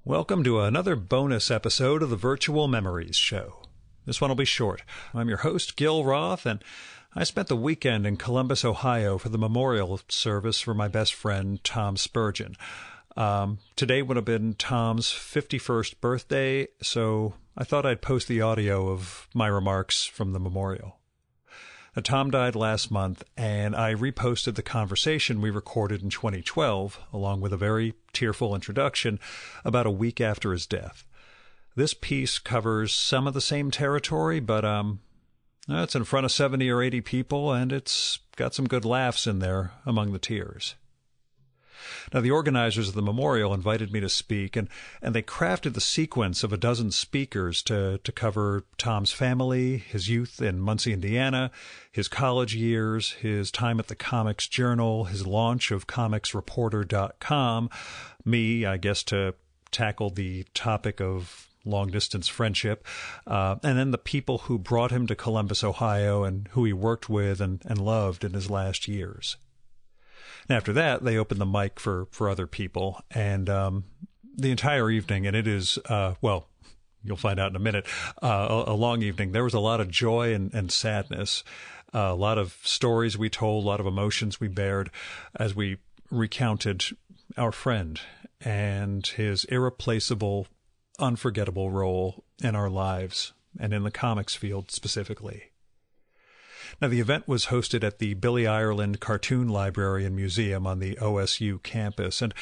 Welcome to another bonus episode of the Virtual Memories Show. This one will be short. I'm your host, Gil Roth, and I spent the weekend in Columbus, Ohio for the memorial service for my best friend, Tom Spurgeon. Today would have been Tom's 51st birthday, so I thought I'd post the audio of my remarks from the memorial. Tom died last month, and I reposted the conversation we recorded in 2012, along with a very tearful introduction, about a week after his death. This piece covers some of the same territory, but it's in front of 70 or 80 people, and it's got some good laughs in there among the tears. Now, the organizers of the memorial invited me to speak, and they crafted the sequence of a dozen speakers to cover Tom's family, his youth in Muncie, Indiana, his college years, his time at the Comics Journal, his launch of comicsreporter.com, me, I guess, to tackle the topic of long-distance friendship, and then the people who brought him to Columbus, Ohio, and who he worked with and loved in his last years. And after that, they opened the mic for other people, and the entire evening, and it is, you'll find out in a minute, a long evening. There was a lot of joy and sadness, a lot of stories we told, a lot of emotions we bared as we recounted our friend and his irreplaceable, unforgettable role in our lives and in the comics field specifically. Now, the event was hosted at the Billy Ireland Cartoon Library and Museum on the OSU campus. And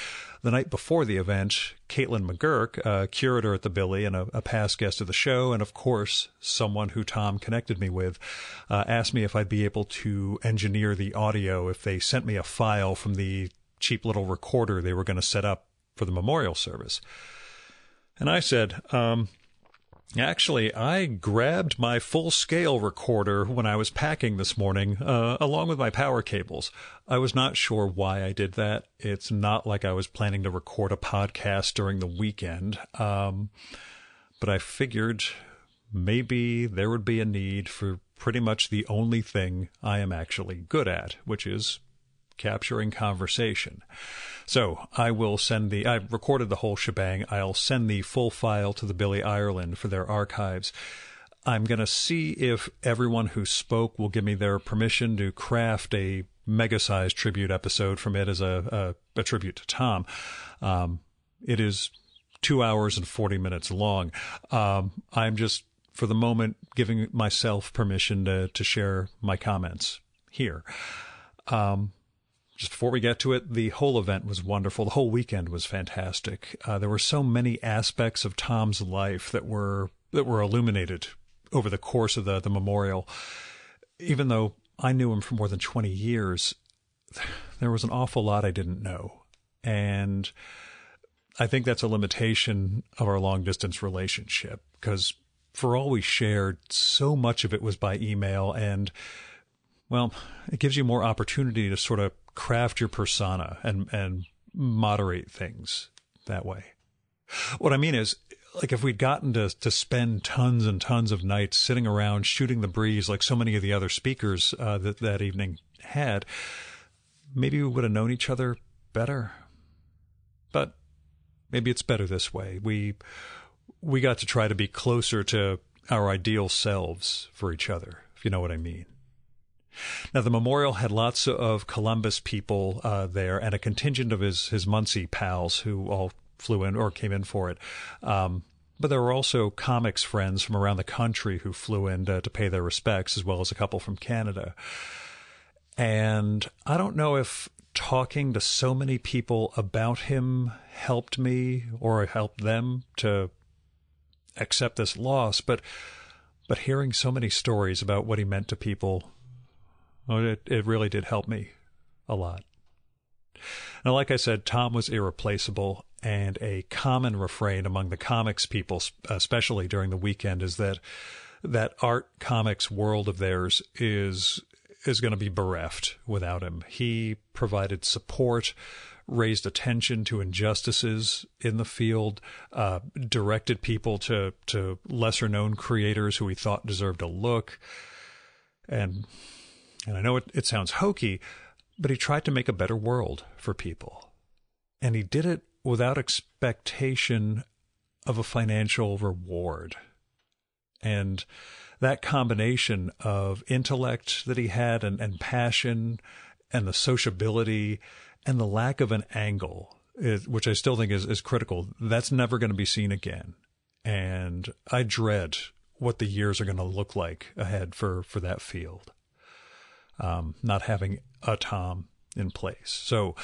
the night before the event, Caitlin McGurk, a curator at the Billy and a past guest of the show, and of course, someone who Tom connected me with, asked me if I'd be able to engineer the audio if they sent me a file from the cheap little recorder they were going to set up for the memorial service. And I said, actually, I grabbed my full-scale recorder when I was packing this morning, along with my power cables. I was not sure why I did that. It's not like I was planning to record a podcast during the weekend, but I figured maybe there would be a need for pretty much the only thing I am actually good at, which is capturing conversation. So I recorded the whole shebang. I'll send the full file to the Billy Ireland for their archives. I'm going to see if everyone who spoke will give me their permission to craft a mega-sized tribute episode from it as a tribute to Tom. It is 2 hours and 40 minutes long. I'm just, for the moment, giving myself permission to share my comments here. Just before we get to it, the whole event was wonderful. The whole weekend was fantastic. There were so many aspects of Tom's life that were illuminated over the course of the memorial. Even though I knew him for more than 20 years, there was an awful lot I didn't know. And I think that's a limitation of our long-distance relationship, because for all we shared, so much of it was by email, and, well, it gives you more opportunity to sort of craft your persona and moderate things that way. What I mean is, like, if we'd gotten to spend tons and tons of nights sitting around shooting the breeze like so many of the other speakers that evening had, maybe we would have known each other better. But maybe it's better this way. We got to try to be closer to our ideal selves for each other, if you know what I mean. Now, the memorial had lots of Columbus people there, and a contingent of his Muncie pals who all flew in or came in for it. But there were also comics friends from around the country who flew in to pay their respects, as well as a couple from Canada. And I don't know if talking to so many people about him helped me or helped them to accept this loss, but hearing so many stories about what he meant to people, it really did help me a lot. Now, like I said, Tom was irreplaceable, and a common refrain among the comics people, especially during the weekend, is that art comics world of theirs is going to be bereft without him. He provided support, raised attention to injustices in the field, directed people to lesser-known creators who he thought deserved a look, and I know it sounds hokey, but he tried to make a better world for people. And he did it without expectation of a financial reward. And that combination of intellect that he had and passion and the sociability and the lack of an angle, which I still think is critical, that's never going to be seen again. And I dread what the years are going to look like ahead for that field, not having a Tom in place. So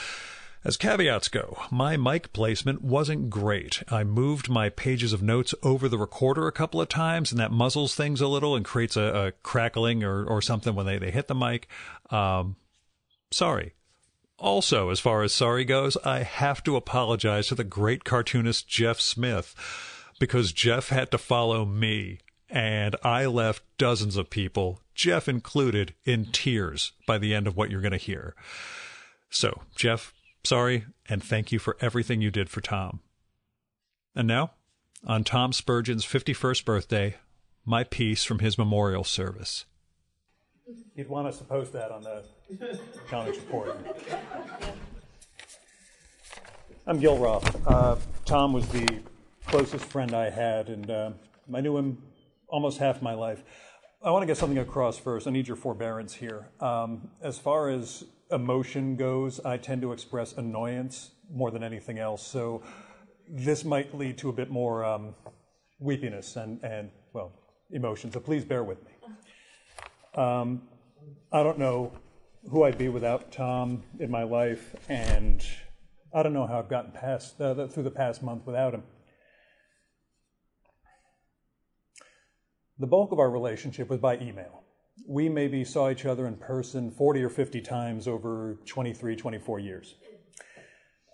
as caveats go, my mic placement wasn't great. I moved my pages of notes over the recorder a couple of times, and that muzzles things a little and creates a crackling or something when they hit the mic. Sorry. Also, as far as sorry goes, I have to apologize to the great cartoonist Jeff Smith, because Jeff had to follow me, and I left dozens of people, Jeff included, in tears by the end of what you're going to hear. So, Jeff, sorry, and thank you for everything you did for Tom. And now, on Tom Spurgeon's 51st birthday, my piece from his memorial service. You'd want us to post that on the Comics Report. I'm Gil Roth. Tom was the closest friend I had, and I knew him almost half my life. I want to get something across first. I need your forbearance here. As far as emotion goes, I tend to express annoyance more than anything else. So this might lead to a bit more weepiness and emotion. So please bear with me. I don't know who I'd be without Tom in my life, and I don't know how I've gotten past through the past month without him. The bulk of our relationship was by email. We maybe saw each other in person 40 or 50 times over 23, 24 years.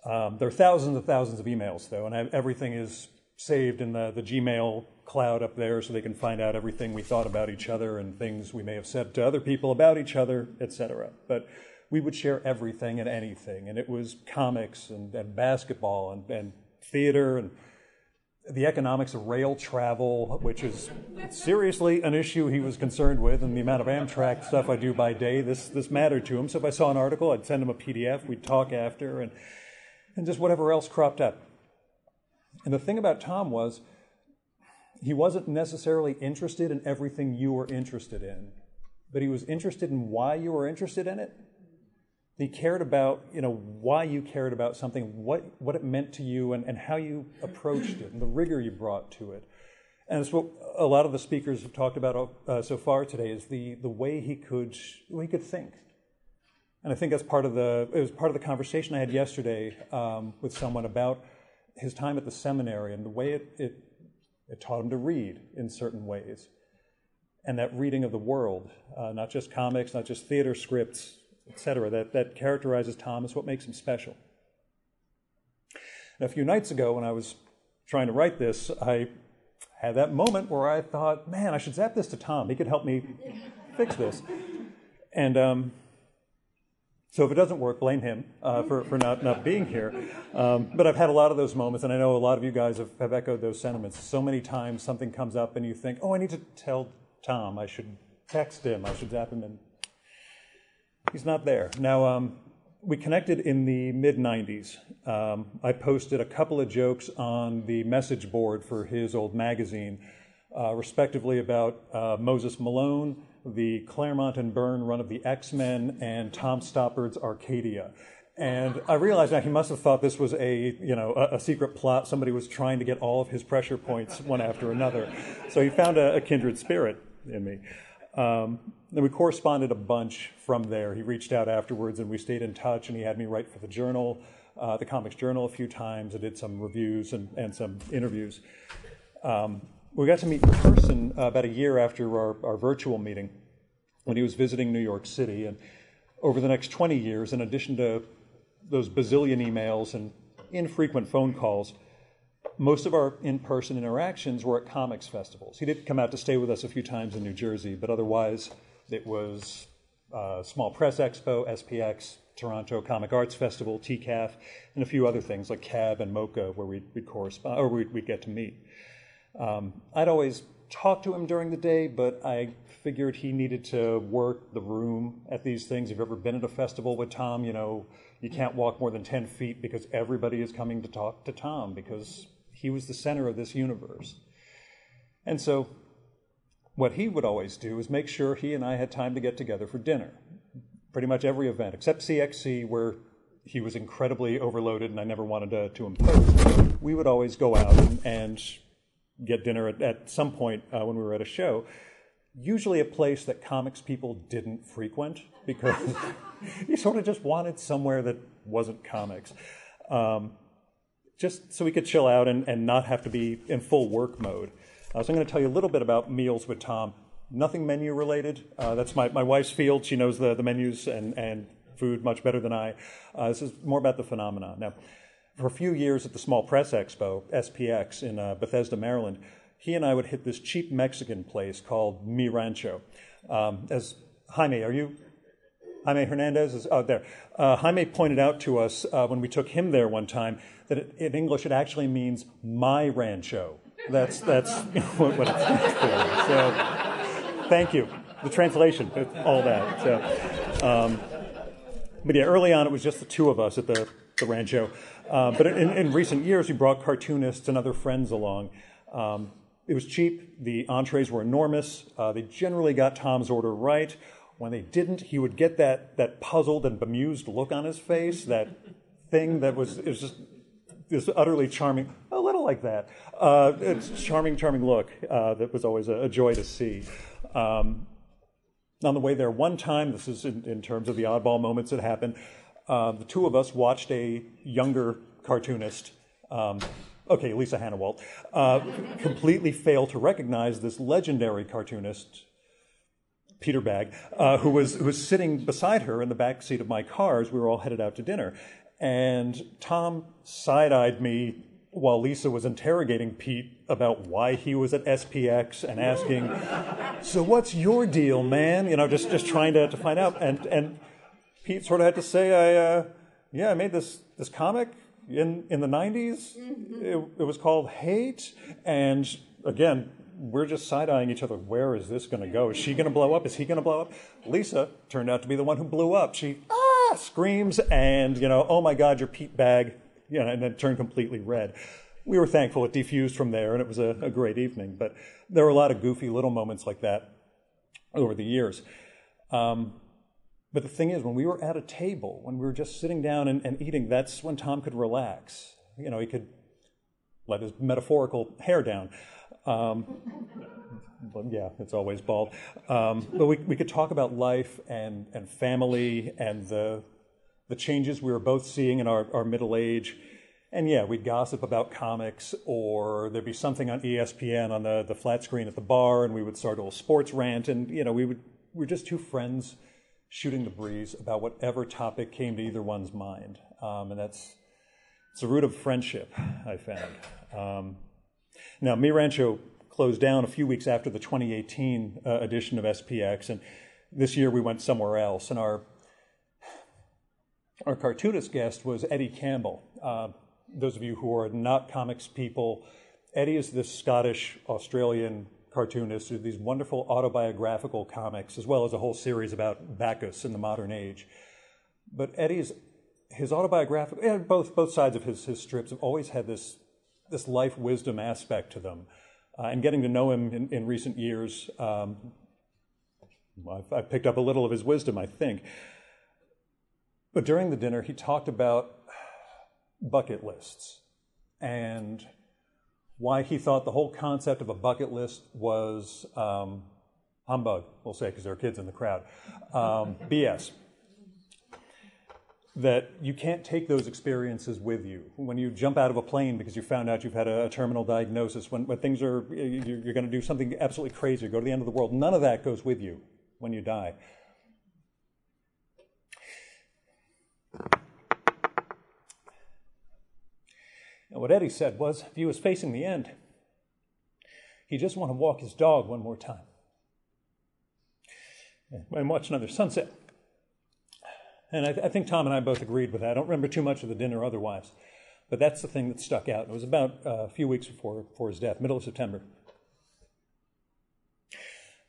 There are thousands and thousands of emails, though, and everything is saved in the Gmail cloud up there so they can find out everything we thought about each other and things we may have said to other people about each other, etc. But we would share everything and anything, and it was comics and basketball and theater and the economics of rail travel, which is seriously an issue he was concerned with, and the amount of Amtrak stuff I do by day, this mattered to him. So if I saw an article, I'd send him a PDF, we'd talk after, and just whatever else cropped up. And the thing about Tom was, he wasn't necessarily interested in everything you were interested in, but he was interested in why you were interested in it. He cared about, why you cared about something, what it meant to you, and how you approached it, and the rigor you brought to it. And it's what a lot of the speakers have talked about so far today, is the way he could think. And I think that's part of the conversation I had yesterday with someone about his time at the seminary and the way it taught him to read in certain ways, and that reading of the world, not just comics, not just theater scripts, etc., that characterizes Tom as what makes him special. Now, a few nights ago, when I was trying to write this, I had that moment where I thought, man, I should zap this to Tom. He could help me fix this. And so if it doesn't work, blame him for not being here. But I've had a lot of those moments, and I know a lot of you guys have echoed those sentiments. So many times something comes up and you think, oh, I need to tell Tom. I should text him. I should zap him, and he's not there. Now, we connected in the mid-'90s. I posted a couple of jokes on the message board for his old magazine, respectively about Moses Malone, the Claremont and Byrne run of the X-Men, and Tom Stoppard's Arcadia. And I realized now he must have thought this was a secret plot. Somebody was trying to get all of his pressure points one after another. So he found a kindred spirit in me. Then we corresponded a bunch from there. He reached out afterwards, and we stayed in touch, and he had me write for the Journal, the Comics Journal, a few times. I did some reviews and some interviews. We got to meet in person about a year after our virtual meeting when he was visiting New York City. And over the next 20 years, in addition to those bazillion emails and infrequent phone calls, most of our in-person interactions were at comics festivals. He did come out to stay with us a few times in New Jersey, but otherwise it was Small Press Expo, SPX, Toronto Comic Arts Festival, TCAF, and a few other things like CAB and MoCA where we'd correspond, or we'd get to meet. I'd always talk to him during the day, but I figured he needed to work the room at these things. If you've ever been at a festival with Tom, you can't walk more than 10 feet because everybody is coming to talk to Tom because He was the center of this universe. And so what he would always do is make sure he and I had time to get together for dinner. Pretty much every event, except CXC, where he was incredibly overloaded and I never wanted to impose. We would always go out and get dinner at some point when we were at a show, usually a place that comics people didn't frequent because you sort of just wanted somewhere that wasn't comics. Just so we could chill out and not have to be in full work mode. So I'm going to tell you a little bit about meals with Tom. Nothing menu related. That's my wife's field. She knows the menus and food much better than I. This is more about the phenomenon. Now, for a few years at the Small Press Expo, SPX, in Bethesda, Maryland, he and I would hit this cheap Mexican place called Mi Rancho. As Jaime, are you? Jaime Hernandez is out there. Jaime pointed out to us when we took him there one time that in English it actually means my rancho. That's what it stands for. So, thank you. The translation, all that. So, but yeah, early on it was just the two of us at the rancho. But in recent years, we brought cartoonists and other friends along. It was cheap. The entrees were enormous. They generally got Tom's order right. When they didn't, he would get that puzzled and bemused look on his face, that thing that was just this utterly charming, a little like that. It's charming look that was always a joy to see. On the way there one time, this is in terms of the oddball moments that happened, the two of us watched a younger cartoonist, Lisa Hannawalt, completely fail to recognize this legendary cartoonist, Peter Bagg, who was sitting beside her in the back seat of my car as we were all headed out to dinner. And Tom side-eyed me while Lisa was interrogating Pete about why he was at SPX and asking, so what's your deal, man? You know, just trying to find out. And Pete sort of had to say, I made this comic in the 90s. It was called Hate. And again, we're just side-eyeing each other. Where is this going to go? Is she going to blow up? Is he going to blow up? Lisa turned out to be the one who blew up. She screams and, oh my God, you're Pete Bagg, and then turned completely red. We were thankful it defused from there, and it was a great evening. But there were a lot of goofy little moments like that over the years. But the thing is, when we were at a table, when we were just sitting down and eating, that's when Tom could relax. He could let his metaphorical hair down. But yeah, it's always bald. But we could talk about life and family and the changes we were both seeing in our middle age. And yeah, we'd gossip about comics, or there'd be something on ESPN on the flat screen at the bar, and we would start a little sports rant. And, we were just two friends shooting the breeze about whatever topic came to either one's mind. And it's the root of friendship, I found. Now, Mi Rancho closed down a few weeks after the 2018 edition of SPX, and this year we went somewhere else. And our cartoonist guest was Eddie Campbell. Those of you who are not comics people, Eddie is this Scottish-Australian cartoonist who did these wonderful autobiographical comics, as well as a whole series about Bacchus in the modern age. But his autobiographical, and both sides of his strips have always had this life wisdom aspect to them. And getting to know him in recent years, I've picked up a little of his wisdom, I think. But during the dinner, he talked about bucket lists and why he thought the whole concept of a bucket list was humbug, we'll say, because there are kids in the crowd, BS. That you can't take those experiences with you. When you jump out of a plane because you found out you've had a terminal diagnosis, when things are, you're going to do something absolutely crazy, go to the end of the world, none of that goes with you when you die. And what Eddie said was, if he was facing the end, he just want to walk his dog one more time and watch another sunset. And I think Tom and I both agreed with that. I don't remember too much of the dinner otherwise, but that's the thing that stuck out. It was about a few weeks before his death, middle of September.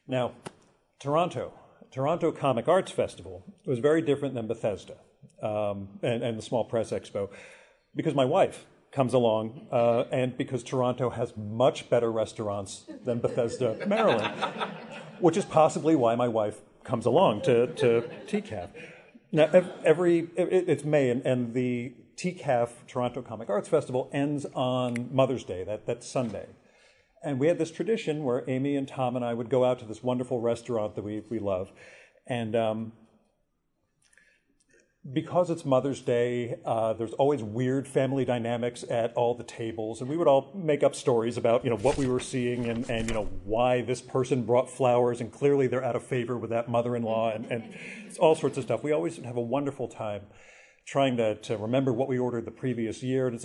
Now, Toronto Comic Arts Festival was very different than Bethesda and the Small Press Expo, because my wife comes along, and because Toronto has much better restaurants than Bethesda, Maryland, which is possibly why my wife comes along to TCAF. Now, it's May, and the TCAF, Toronto Comic Arts Festival, ends on Mother's Day, that Sunday. And we had this tradition where Amy and Tom and I would go out to this wonderful restaurant that we love. And because it's Mother's Day, there's always weird family dynamics at all the tables. And we would all make up stories about, what we were seeing and why this person brought flowers. And clearly they're out of favor with that mother-in-law and it's all sorts of stuff. We always have a wonderful time trying to remember what we ordered the previous year. And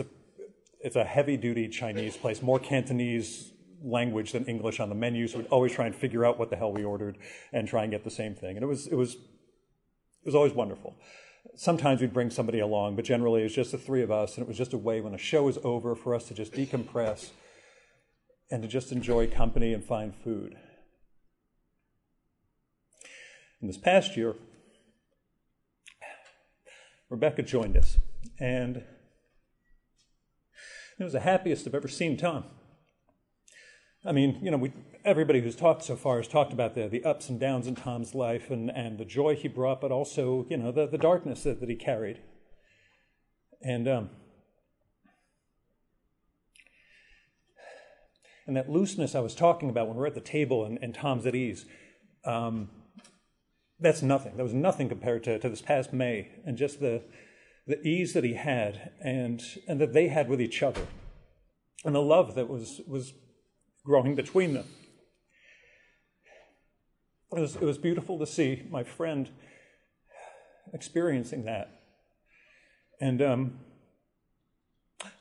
it's a heavy-duty Chinese place, more Cantonese language than English on the menu. So we'd always try and figure out what the hell we ordered and try and get the same thing. And it was always wonderful. Sometimes we'd bring somebody along, but generally it was just the three of us, and it was just a way when a show was over for us to just decompress and to just enjoy company and fine food. And this past year, Rebecca joined us, and it was the happiest I've ever seen Tom. I mean, everybody who's talked so far has talked about the ups and downs in Tom's life and the joy he brought, but also, the darkness that he carried. And that looseness I was talking about when we're at the table and Tom's at ease, that's nothing. That was nothing compared to this past May and just the ease that he had and that they had with each other and the love that was growing between them. It was beautiful to see my friend experiencing that. And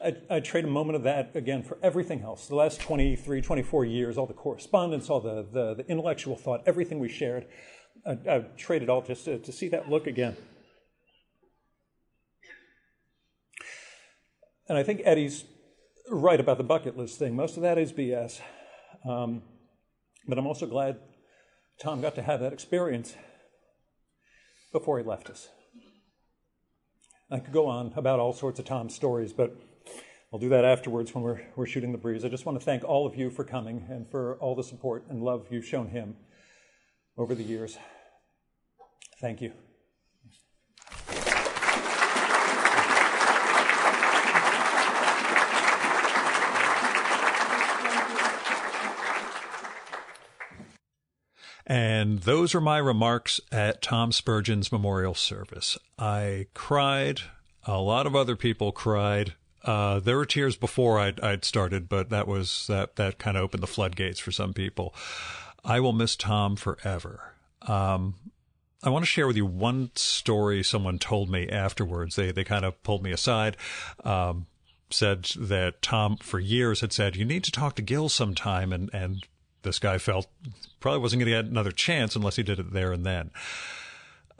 I'd trade a moment of that, again, for everything else. The last 23, 24 years, all the correspondence, all the intellectual thought, everything we shared, I'd trade it all just to see that look again. And I think Eddie's right about the bucket list thing. Most of that is BS. But I'm also glad Tom got to have that experience before he left us. I could go on about all sorts of Tom's stories, but I'll do that afterwards when we're shooting the breeze. I just want to thank all of you for coming and for all the support and love you've shown him over the years. Thank you. And those are my remarks at Tom Spurgeon's memorial service. I cried. A lot of other people cried. There were tears before I'd started, but that kind of opened the floodgates for some people. I will miss Tom forever. I want to share with you one story someone told me afterwards. They kind of pulled me aside, said that Tom for years had said, "You need to talk to Gil sometime," and this guy felt probably wasn't going to get another chance unless he did it there and then.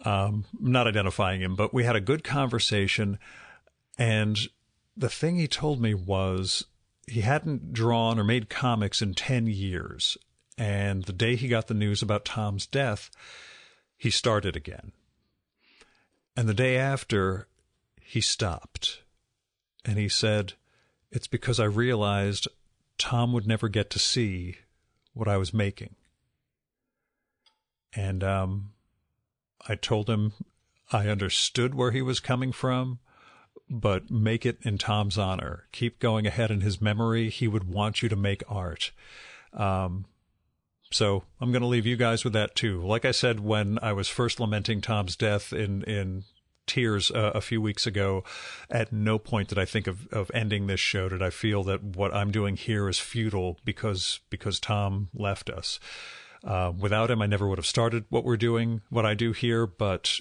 Not identifying him, but we had a good conversation. And the thing he told me was he hadn't drawn or made comics in 10 years. And the day he got the news about Tom's death, he started again. And the day after, he stopped. And he said, "It's because I realized Tom would never get to see what I was making." And I told him I understood where he was coming from, but make it in Tom's honor. Keep going ahead in his memory. He would want you to make art. So I'm going to leave you guys with that too. Like I said, when I was first lamenting Tom's death in tears a few weeks ago, at no point did I think of ending this show. Did I feel that what I'm doing here is futile because Tom left us. Without him, I never would have started what I do here, but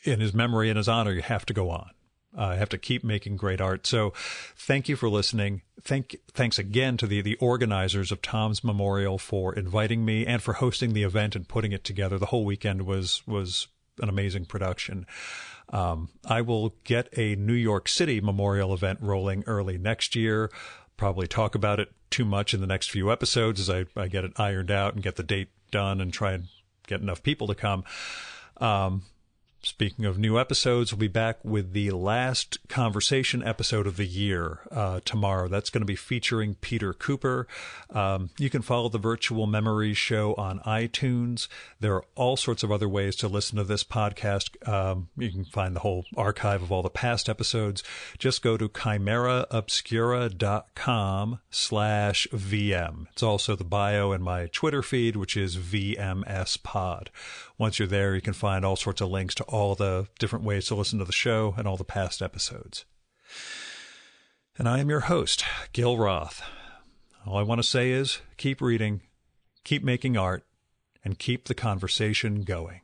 in his memory and his honor, you have to go on. I have to keep making great art. So thank you for listening. Thanks again to the organizers of Tom's Memorial for inviting me and for hosting the event and putting it together. The whole weekend was an amazing production. I will get a New York City memorial event rolling early next year. Probably talk about it too much in the next few episodes as I get it ironed out and get the date done and try and get enough people to come. Speaking of new episodes, we'll be back with the last conversation episode of the year tomorrow. That's going to be featuring Peter Cooper. You can follow the Virtual Memories Show on iTunes. There are all sorts of other ways to listen to this podcast. You can find the whole archive of all the past episodes. Just go to chimeraobscura.com/VM. It's also the bio in my Twitter feed, which is VMSPod. Once you're there, you can find all sorts of links to all the different ways to listen to the show and all the past episodes. And I am your host, Gil Roth. All I want to say is keep reading, keep making art, and keep the conversation going.